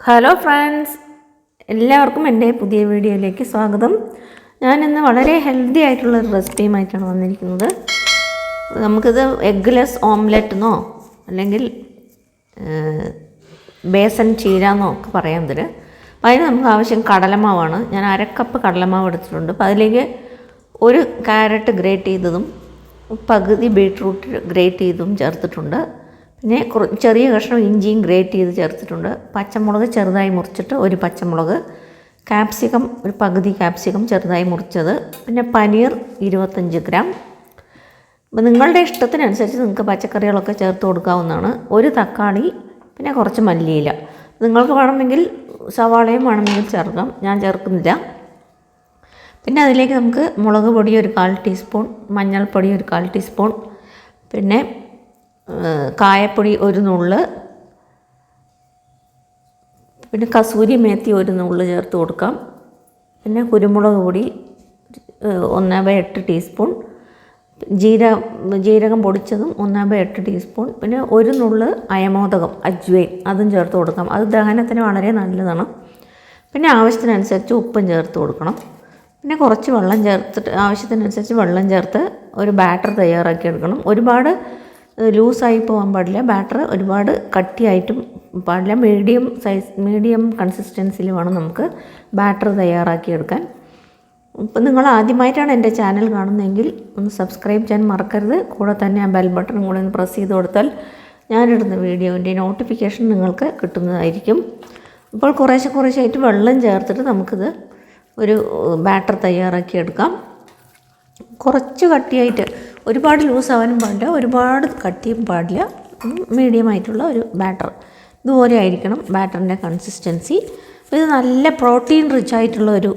Hello friends, എല്ലാവർക്കും എൻ്റെ പുതിയ വീഡിയോയിലേക്ക് സ്വാഗതം. ഞാനിന്ന് വളരെ ഹെൽത്തി ആയിട്ടുള്ളൊരു റെസിപ്പിയുമായിട്ടാണ് വന്നിരിക്കുന്നത്. നമുക്കിത് എഗ്ഗ്ലെസ് ഓംലെറ്റ് അല്ലെങ്കിൽ ബേസൻ ചീര എന്നോ ഒക്കെ പറയാം ഇതിൽ. അപ്പോൾ അതിന് നമുക്ക് ആവശ്യം കടലമാവാണ്. ഞാൻ 1/2 കപ്പ് കടലമാവ് എടുത്തിട്ടുണ്ട്. അപ്പോൾ അതിലേക്ക് ഒരു ക്യാരറ്റ് ഗ്രേറ്റ് ചെയ്തതും പകുതി ബീട്രൂട്ട് ഗ്രേറ്റ് ചെയ്തതും ചേർത്തിട്ടുണ്ട്. പിന്നെ ചെറിയ കഷ്ണം ഇഞ്ചിയും ഗ്രേറ്റ് ചെയ്ത് ചേർത്തിട്ടുണ്ട്. പച്ചമുളക് ചെറുതായി മുറിച്ചിട്ട് ഒരു പച്ചമുളക്, ക്യാപ്സിക്കം ഒരു പകുതി ക്യാപ്സിക്കം ചെറുതായി മുറിച്ചത്, പിന്നെ പനീർ 25 ഗ്രാം. അപ്പോൾ നിങ്ങളുടെ ഇഷ്ടത്തിനനുസരിച്ച് നിങ്ങൾക്ക് പച്ചക്കറികളൊക്കെ ചേർത്ത് കൊടുക്കാവുന്നതാണ്. ഒരു തക്കാളി, പിന്നെ കുറച്ച് മല്ലിയില. നിങ്ങൾക്ക് വേണമെങ്കിൽ സവാളയും വേണമെങ്കിൽ ചേർക്കാം, ഞാൻ ചേർക്കുന്നില്ല. പിന്നെ അതിലേക്ക് നമുക്ക് മുളക് പൊടി ഒരു 1/4 ടീസ്പൂൺ, മഞ്ഞൾപ്പൊടി ഒരു 1/4 ടീസ്പൂൺ, പിന്നെ കായപ്പൊടി ഒരു നുള്ള്, പിന്നെ കസൂരി മേത്തി ഒരു നുള്ള് ചേർത്ത് കൊടുക്കാം. പിന്നെ കുരുമുളക് പൊടി 1/8 ടീസ്പൂൺ, ജീരകം പൊടിച്ചതും 1/8 ടീസ്പൂൺ, പിന്നെ ഒരു നുള്ള് അയമോദകം അജ്വൈൻ അതും ചേർത്ത് കൊടുക്കാം. അത് ദഹനത്തിന് വളരെ നല്ലതാണ്. പിന്നെ ആവശ്യത്തിനനുസരിച്ച് ഉപ്പും ചേർത്ത് കൊടുക്കണം. പിന്നെ കുറച്ച് വെള്ളം ചേർത്തിട്ട് ആവശ്യത്തിനനുസരിച്ച് വെള്ളം ചേർത്ത് ഒരു ബാറ്റർ തയ്യാറാക്കി എടുക്കണം. ഒരുപാട് ലൂസായി പോകാൻ പാടില്ല, ബാറ്റർ ഒരുപാട് കട്ടിയായിട്ടും പാടില്ല. മീഡിയം കൺസിസ്റ്റൻസിയിൽ വേണം നമുക്ക് ബാറ്റർ തയ്യാറാക്കിയെടുക്കാൻ. ഇപ്പം നിങ്ങൾ ആദ്യമായിട്ടാണ് എൻ്റെ ചാനൽ കാണുന്നതെങ്കിൽ ഒന്ന് സബ്സ്ക്രൈബ് ചെയ്യാൻ മറക്കരുത്. കൂടെ തന്നെ ആ ബെൽ ബട്ടൺ കൂടെ ഒന്ന് പ്രസ് ചെയ്ത് കൊടുത്താൽ ഞാനിടുന്ന വീഡിയോൻ്റെ നോട്ടിഫിക്കേഷൻ നിങ്ങൾക്ക് കിട്ടുന്നതായിരിക്കും. ഇപ്പോൾ കുറേശ്ശായിട്ട് വെള്ളം ചേർത്തിട്ട് നമുക്കിത് ഒരു ബാറ്റർ തയ്യാറാക്കിയെടുക്കാം. കുറച്ച് കട്ടിയായിട്ട്, ഒരുപാട് ലൂസ് ആവാനും പാടില്ല, ഒരുപാട് കട്ടിയും പാടില്ല, മീഡിയമായിട്ടുള്ള ഒരു ബാറ്റർ. ഇതുപോലെ ആയിരിക്കണം ബാറ്ററിൻ്റെ കൺസിസ്റ്റൻസി. ഇത് നല്ല പ്രോട്ടീൻ റിച്ച് ആയിട്ടുള്ള ഒരു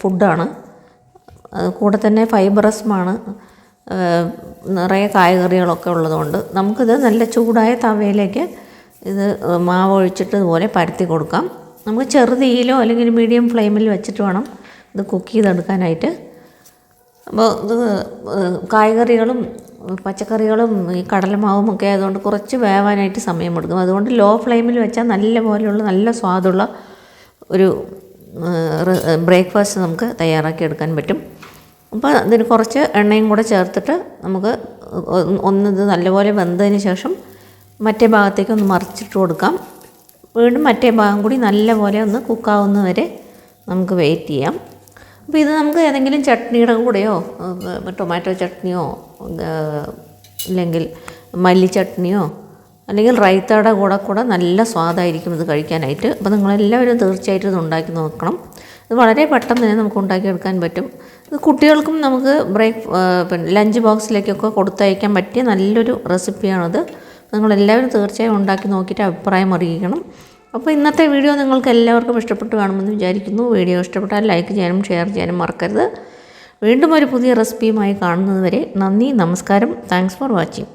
ഫുഡാണ്. കൂടെ തന്നെ ഫൈബറസുമാണ്. നിറയെ കായ്കറികളൊക്കെ ഉള്ളതുകൊണ്ട് നമുക്കിത് നല്ല ചൂടായ തവയിലേക്ക് ഇത് മാവ് ഒഴിച്ചിട്ട് ഇതുപോലെ പരത്തി കൊടുക്കാം. നമുക്ക് ചെറുതീയിലോ അല്ലെങ്കിൽ മീഡിയം ഫ്ലെയിമിൽ വെച്ചിട്ട് വേണം ഇത് കുക്ക് ചെയ്തെടുക്കാനായിട്ട്. അപ്പോൾ ഇത് കായ്കറികളും പച്ചക്കറികളും ഈ കടലമാവും ഒക്കെ ആയതുകൊണ്ട് കുറച്ച് വേവാനായിട്ട് സമയമെടുക്കും. അതുകൊണ്ട് ലോ ഫ്ലെയിമിൽ വെച്ചാൽ നല്ല പോലെയുള്ള നല്ല സ്വാദുള്ള ഒരു ബ്രേക്ക്ഫാസ്റ്റ് നമുക്ക് തയ്യാറാക്കി എടുക്കാൻ പറ്റും. അപ്പോൾ അതിന് കുറച്ച് എണ്ണയും കൂടെ ചേർത്തിട്ട് നമുക്ക് ഇത് നല്ലപോലെ വെന്തതിന് ശേഷം മറ്റേ ഭാഗത്തേക്ക് ഒന്ന് മറിച്ചിട്ട് കൊടുക്കാം. വീണ്ടും മറ്റേ ഭാഗം കൂടി നല്ലപോലെ ഒന്ന് കുക്കാവുന്നവരെ നമുക്ക് വെയിറ്റ് ചെയ്യാം. അപ്പോൾ ഇത് നമുക്ക് ഏതെങ്കിലും ചട്നിയുടെ കൂടെയോ, ടൊമാറ്റോ ചട്നിയോ അല്ലെങ്കിൽ മല്ലി ചട്നിയോ അല്ലെങ്കിൽ റൈത്തയുടെ കൂടെ നല്ല സ്വാദായിരിക്കും ഇത് കഴിക്കാനായിട്ട്. അപ്പോൾ നിങ്ങളെല്ലാവരും തീർച്ചയായിട്ടും ഇത് ഉണ്ടാക്കി നോക്കണം. ഇത് വളരെ പെട്ടെന്ന് തന്നെ നമുക്ക് ഉണ്ടാക്കിയെടുക്കാൻ പറ്റും. ഇത് കുട്ടികൾക്കും നമുക്ക് ലഞ്ച് ബോക്സിലേക്കൊക്കെ കൊടുത്തയക്കാൻ പറ്റിയ നല്ലൊരു റെസിപ്പിയാണിത്. നിങ്ങളെല്ലാവരും തീർച്ചയായും ഉണ്ടാക്കി നോക്കിയിട്ട് അഭിപ്രായം അറിയിക്കണം. അപ്പോൾ ഇന്നത്തെ വീഡിയോ നിങ്ങൾക്ക് എല്ലാവർക്കും ഇഷ്ടപ്പെട്ട് കാണുമെന്ന് വിചാരിക്കുന്നു. വീഡിയോ ഇഷ്ടപ്പെട്ടാൽ ലൈക്ക് ചെയ്യാനും ഷെയർ ചെയ്യാനും മറക്കരുത്. വീണ്ടും ഒരു പുതിയ റെസിപ്പിയുമായി കാണുന്നത് വരെ നന്ദി, നമസ്കാരം. Thanks for watching.